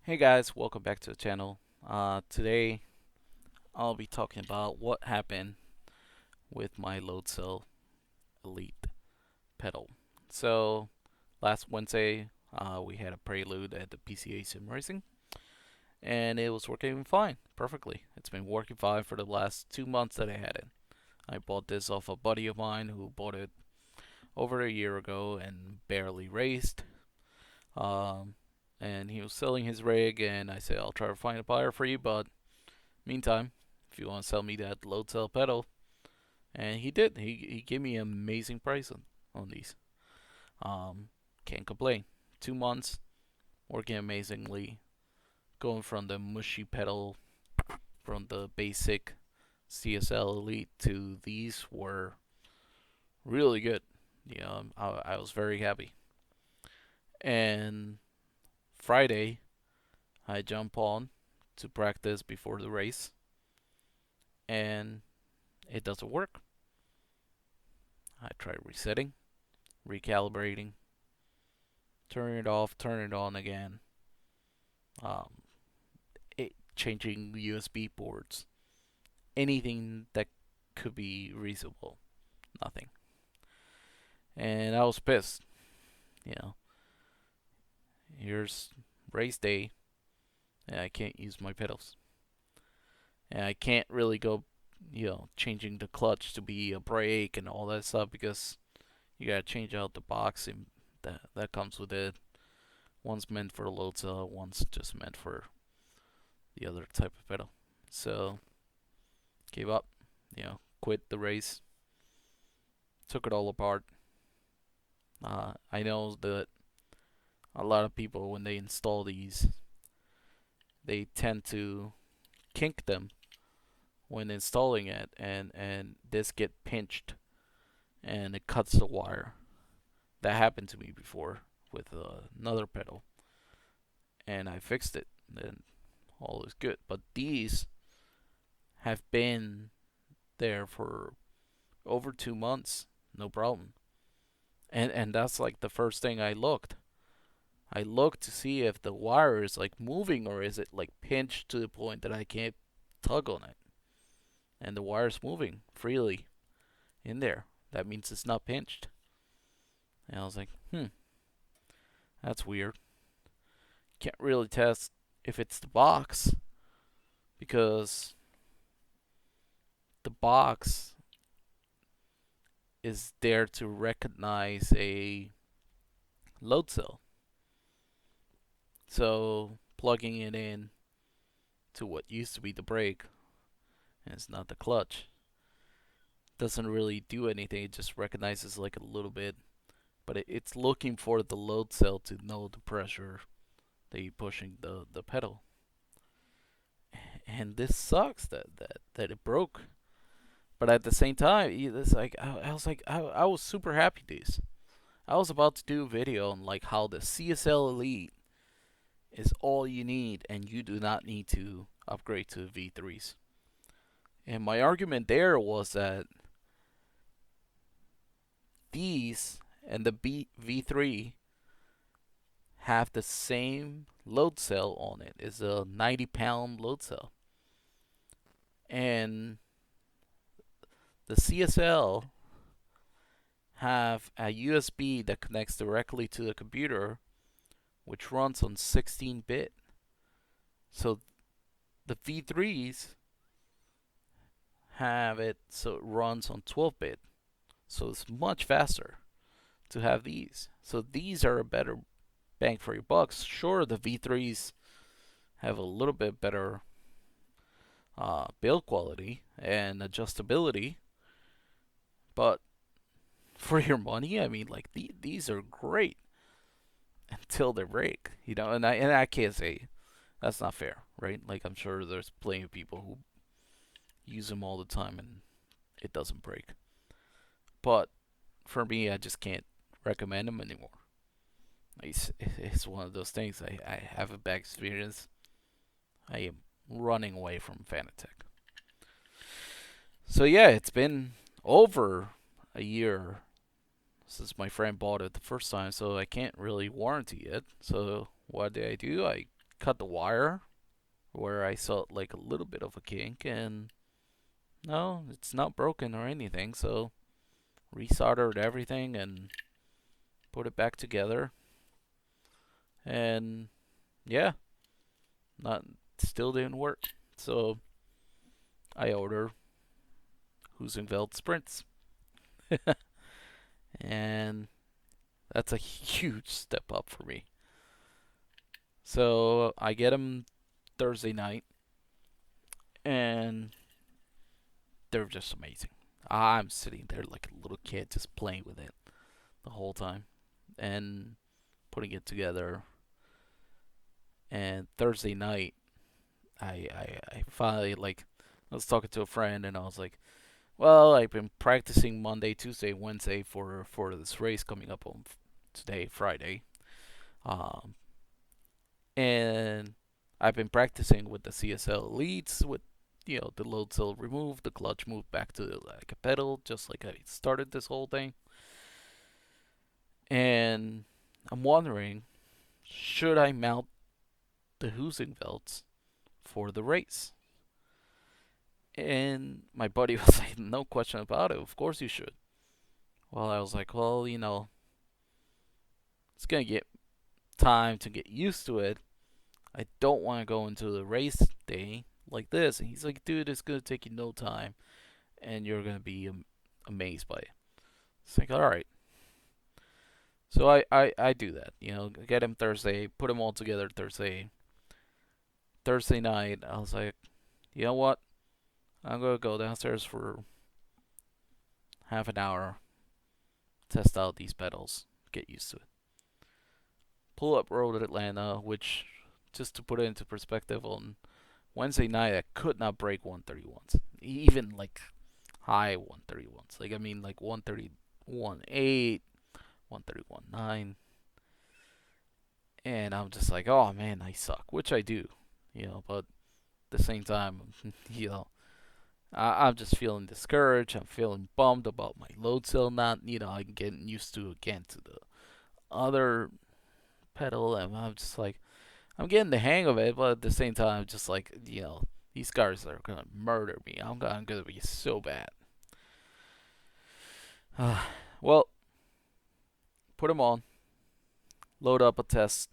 Hey guys, welcome back to the channel. Today I'll be talking about what happened with my load cell elite pedal. So last Wednesday we had a prelude at the PCA Sim Racing and it was working fine, perfectly. It's been working fine for the last 2 months that I had it. I bought this off a buddy of mine who bought it over a year ago and barely raced. Um, and he was selling his rig, and I said I'll try to find a buyer for you, but meantime, if you want to sell me that load cell pedal, and he did. He gave me an amazing price on these. Um, can't complain. 2 months working amazingly. Going from the mushy pedal, from the basic CSL Elite to these were really good. I was very happy. And Friday, I jump on to practice before the race, and it doesn't work. I try resetting, recalibrating, turn it off, turn it on again, um, changing USB ports, anything that could be reasonable, nothing. And I was pissed. You know, here's race day, and I can't use my pedals, and I can't really go, changing the clutch to be a brake and all that stuff because you gotta change out the box and that comes with it. One's meant for the load cell, one's just meant for the other type of pedal. So gave up, quit the race, took it all apart. I know that a lot of people when they install these, they tend to kink them when installing it, and this get pinched and it cuts the wire. That happened to me before with another pedal, and I fixed it, and all is good. But these have been there for over 2 months, no problem. And that's like the first thing I looked. I looked to see if the wire is like moving or is it like pinched to the point that I can't tug on it. And the wire's moving freely in there. That means it's not pinched. And I was like, that's weird. Can't really test if it's the box because the box is there to recognize a load cell. So plugging it in to what used to be the brake, and it's not the clutch, doesn't really do anything. It just recognizes like a little bit, but it's looking for the load cell to know the pressure that you're pushing the pedal. And this sucks that it broke. But at the same time, it's like I was super happy this. I was about to do a video on like how the CSL Elite is all you need, and you do not need to upgrade to V3s. And my argument there was that these and the V3 have the same load cell on it. It's a 90-pound load cell. And the CSL have a USB that connects directly to the computer, which runs on 16-bit. So the V3s have it so it runs on 12-bit. So it's much faster to have these. So these are a better bang for your bucks. Sure, the V3s have a little bit better build quality and adjustability, but for your money, I mean, like these are great until they break, And I can't say that's not fair, right? Like I'm sure there's plenty of people who use them all the time and it doesn't break. But for me, I just can't recommend them anymore. It's one of those things. I have a bad experience. I am running away from Fanatec. So yeah, it's been over a year since my friend bought it the first time, so I can't really warranty it. So what did I do? I cut the wire where I saw like a little bit of a kink, and no, it's not broken or anything. So resoldered everything and put it back together, and yeah, not still didn't work. So I ordered Heusinkvelds Sprints, and that's a huge step up for me. So I get them Thursday night, and they're just amazing. I'm sitting there like a little kid just playing with it the whole time and putting it together. And Thursday night, I finally, like, I was talking to a friend, and I was like, well, I've been practicing Monday, Tuesday, Wednesday for this race coming up on today, Friday. Um, and I've been practicing with the CSL Elites with the load cell removed, the clutch moved back to like a pedal, just like I started this whole thing. And I'm wondering, should I mount the Heusinkvelds for the race? And my buddy was like, no question about it, of course you should. Well, I was like, well, it's gonna get time to get used to it. I don't want to go into the race day like this. And he's like, dude, it's gonna take you no time, and you're gonna be amazed by it. It's like, all right. So I do that. Get him Thursday, put him all together Thursday. Thursday night, I was like, you know what? I'm gonna go downstairs for half an hour, test out these pedals, get used to it. Pull up Road Atlanta, which, just to put it into perspective, on Wednesday night I could not break 131s, even like high 131s. Like I mean, like 131.8, 131.9, and I'm just like, oh man, I suck, which I do, but at the same time, I'm just feeling discouraged. I'm feeling bummed about my load cell not, I'm getting used to again to the other pedal, and I'm just like, I'm getting the hang of it, but at the same time, just like, these guys are gonna murder me. I'm gonna be so bad. Well, put them on, load up a test,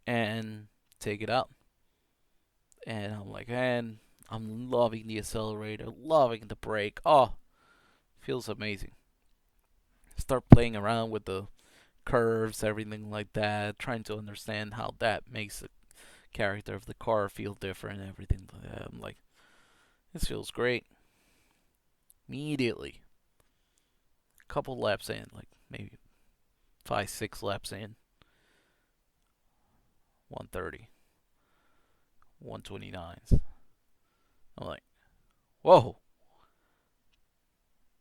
and take it out. And I'm like, man, I'm loving the accelerator, loving the brake. Oh, feels amazing. Start playing around with the curves, everything like that, trying to understand how that makes the character of the car feel different, everything like that. I'm like, this feels great. Immediately, a couple laps in, like maybe 5, 6 laps in, 130, 129s. I'm like, whoa,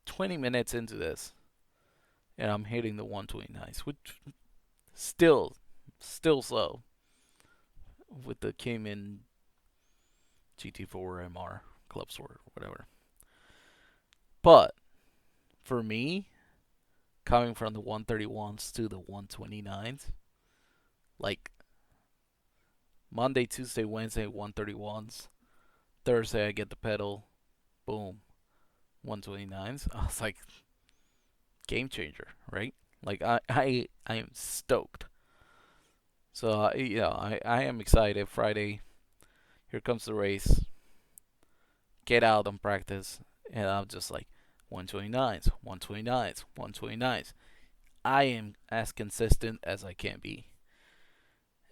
20 minutes into this, and I'm hitting the 129s, which still slow with the Cayman GT4 MR Club Sport, whatever. But for me, coming from the 131s to the 129s, like Monday, Tuesday, Wednesday, 131s. Thursday, I get the pedal. Boom. 129s. I was like, game changer, right? Like, I am stoked. So, I am excited. Friday, here comes the race. Get out and practice. And I'm just like, 129s, 129s, 129s. I am as consistent as I can be.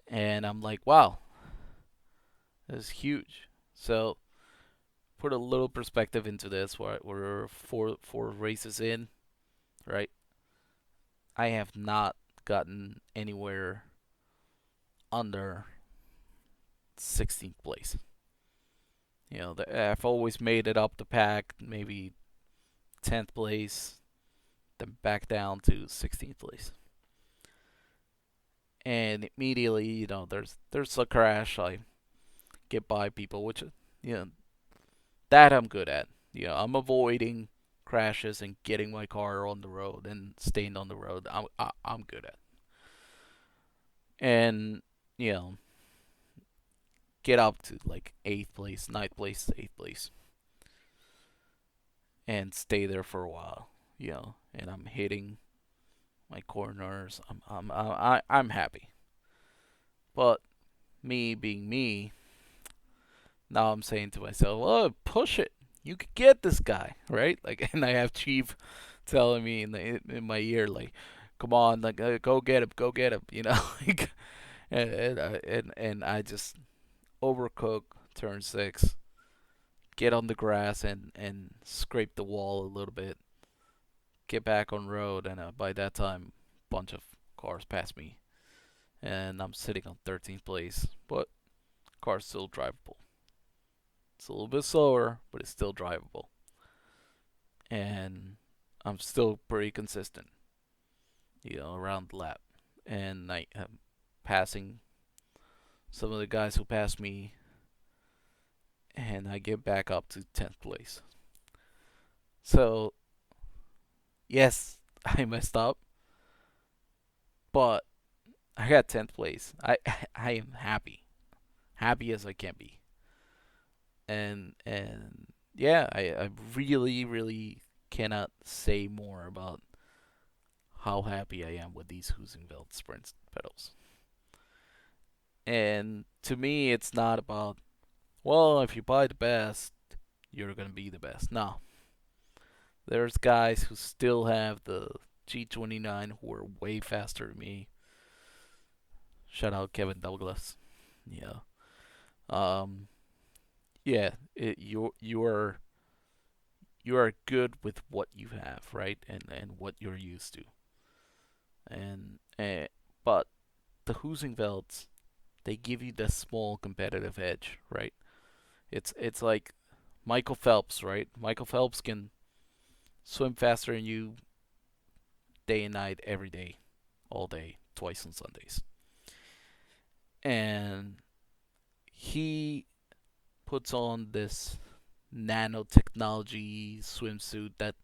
And I'm like, wow, this is huge. So, put a little perspective into this. We're four races in, right? I have not gotten anywhere under 16th place. I've always made it up the pack, maybe 10th place, then back down to 16th place. And immediately, there's a crash. I get by people, which, you know, that I'm good at. I'm avoiding crashes and getting my car on the road and staying on the road. I'm good at. And, you know, get up to like 8th place, 9th place, 8th place, and stay there for a while. And I'm hitting my corners. I'm happy. But me being me, now I'm saying to myself, "Oh, push it. You could get this guy, right?" Like, and I have Chief telling me in my ear, like, "Come on, like, go get him, go get him," like, and I just overcook turn 6, get on the grass and scrape the wall a little bit, get back on road, and by that time, a bunch of cars pass me, and I'm sitting on 13th place, but car's still drivable. It's a little bit slower, but it's still drivable, and I'm still pretty consistent, around the lap, and I am passing some of the guys who passed me, and I get back up to 10th place. So, yes, I messed up, but I got 10th place. I am happy as I can be, and yeah, I really cannot say more about how happy I am with these Heusinkvelds Sprints pedals. And to me, it's not about, well, if you buy the best, you're gonna be the best. No, there's guys who still have the G29 who are way faster than me. Shout out Kevin Douglas. Yeah. Um. Yeah. You are good with what you have, right? And what you're used to. And but the Heusinkvelds, they give you the small competitive edge, right? It's like Michael Phelps, right? Michael Phelps can swim faster than you day and night, every day, all day, twice on Sundays. And he puts on this nanotechnology swimsuit that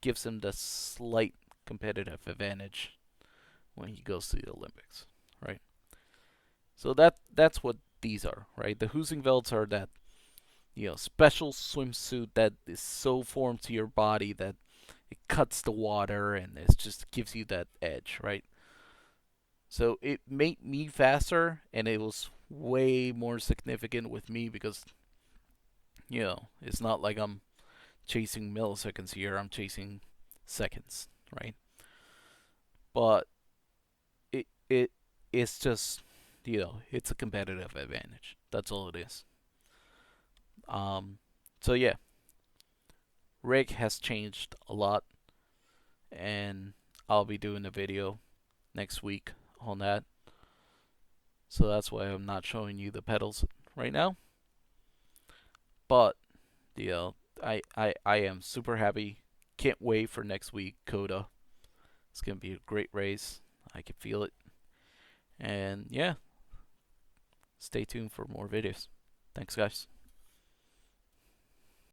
gives him the slight competitive advantage when he goes to the Olympics, right? So that's what these are, right? The Heusinkvelds are that special swimsuit that is so formed to your body that it cuts the water and it just gives you that edge, right? So it made me faster, and it was way more significant with me because it's not like I'm chasing milliseconds here. I'm chasing seconds, right? But it it's just it's a competitive advantage. That's all it is. Um, so yeah, rig has changed a lot, and I'll be doing a video next week on that. So that's why I'm not showing you the pedals right now. But I am super happy. Can't wait for next week, Coda. It's gonna be a great race. I can feel it. And yeah, stay tuned for more videos. Thanks, guys.